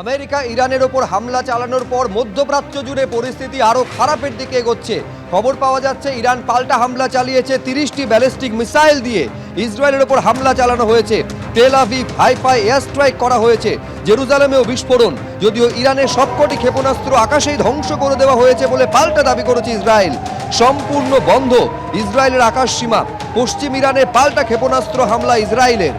America ইরানের ওপর হামলা চালানোর পর মধ্যপ্রাচ্য জুড়ে পরিস্থিতি আরও খারাপের দিকে এগোচ্ছে। খবর পাওয়া যাচ্ছে ইরান পাল্টা হামলা চালিয়েছে 30টি ব্যালিস্টিক মিসাইল দিয়ে। ইসরায়েলের ওপর হামলা চালানো হয়েছে। তেল আভিভ, হাইফায় এয়ার স্ট্রাইক করা হয়েছে। জেরুজালেমেও বিস্ফোরণ। যদিও ইরানের সবকটি ক্ষেপণাস্ত্র আকাশেই ধ্বংস করে দেওয়া হয়েছে বলে পাল্টা দাবি করেছে ইসরায়েল। সম্পূর্ণ বন্ধ ইসরায়েলের আকাশ সীমা। পশ্চিম ইরানে পাল্টা ক্ষেপণাস্ত্র হামলা ইসরায়েলের।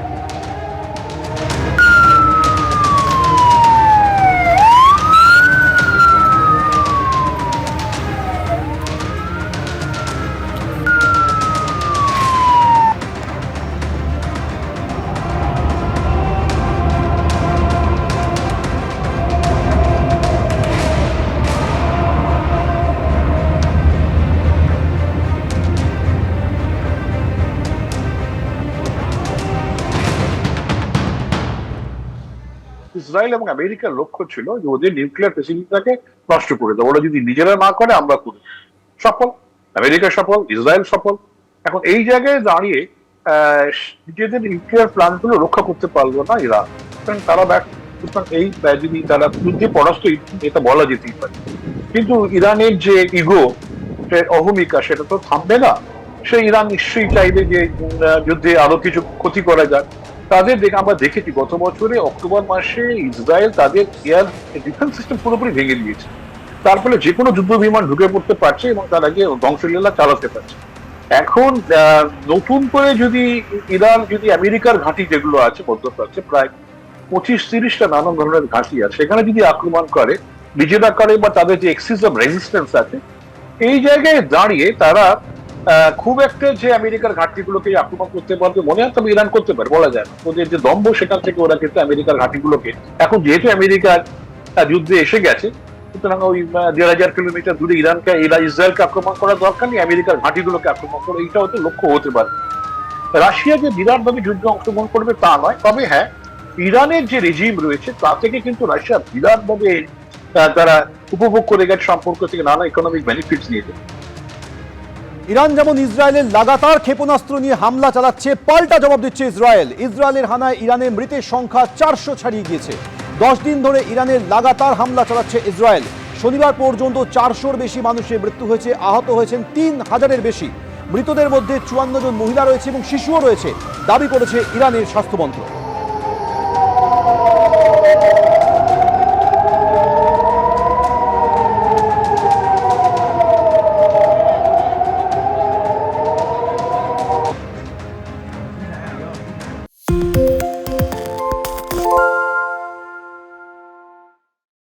ইসরায়েল এবং আমেরিকার লক্ষ্য ছিল যে ওদের নিউক্লিয়ার ফেসিলিটিটাকে নষ্ট করে দেবো। ওরা যদি নিজেরা না করে আমরা করি। সফল, আমেরিকা সফল, ইসরায়েল সফল। এখন এই জায়গায় দাঁড়িয়ে নিজেদের নিউক্লিয়ার প্ল্যান্ট গুলো রক্ষা করতে পারলো না ইরান, কারণ তারা সুতরাং এই যদি তারা যুদ্ধে পরাস্ত, এটা বলা যেতেই পারে। কিন্তু ইরানের যে ইগো, অহমিকা, সেটা তো থামবে না। সে ইরান নিশ্চয়ই চাইবে যে যুদ্ধে আরো কিছু ক্ষতি করা যায়। তাদের আমরা দেখেছি গত বছরে অক্টোবর মাসে ইসরায়েল তাদের এয়ার ডিফেন্স সিস্টেম পুরোপুরি ভেঙে দিয়েছে। তার ফলে যে কোনো যুদ্ধ বিমান ঢুকে পড়তে পারছে এবং তার আগে ধ্বংসলীলা চালাতে পারছে। এখন নতুন করে যদি ইরান যদি আমেরিকার ঘাঁটি যেগুলো আছে মধ্যপ্রাচ্যে, প্রায় 25-30টা নানান ধরনের ঘাঁটি আছে, সেখানে যদি আক্রমণ করে নিজেরা করে বা তাদের যে এক্সিস অফ রেজিস্ট্যান্স আছে, এই জায়গায় দাঁড়িয়ে তারা খুব একটা যে আমেরিকার ঘাঁটিগুলোকে আক্রমণ করতে পারবে মনে হয়, তবে ইরান করতে পারে বলা যায় না। ওদের যে দম্ভ, সেখান থেকে ওরা কিন্তু আমেরিকার ঘাঁটিগুলোকে, এখন যেহেতু আমেরিকার যুদ্ধে এসে গেছে, সুতরাং ওই 1,500 কিলোমিটার দূরে ইসরায়েলকে আক্রমণ করার দরকার নেই, আমেরিকার ঘাঁটিগুলোকে আক্রমণ করে, এইটা হয়তো লক্ষ্য হতে পারে। রাশিয়া যে বিরাটভাবে যুদ্ধে অংশগ্রহণ করবে তা নয়, তবে হ্যাঁ, ইরানের যে রেজিম রয়েছে তা থেকে কিন্তু রাশিয়া বিরাটভাবে তারা উপভোগ করে গেছে, সম্পর্ক থেকে নানা ইকোনমিক বেনিফিটস নিয়ে। ইরান যেমন ইসরায়েলের লাগাতার ক্ষেপণাস্ত্র নিয়ে হামলা চালাচ্ছে, পাল্টা জবাব দিচ্ছে ইসরায়েল। ইসরায়েলের হানায় ইরানের মৃতের সংখ্যা 400 ছাড়িয়ে গিয়েছে। 10 দিন ধরে ইরানের লাগাতার হামলা চালাচ্ছে ইসরায়েল। শনিবার পর্যন্ত 400-র বেশি মানুষের মৃত্যু হয়েছে, আহত হয়েছেন 3000-এর বেশি। মৃতদের মধ্যে 54 জন মহিলা রয়েছে এবং শিশুও রয়েছে, দাবি করেছে ইরানের স্বাস্থ্য মন্ত্রক।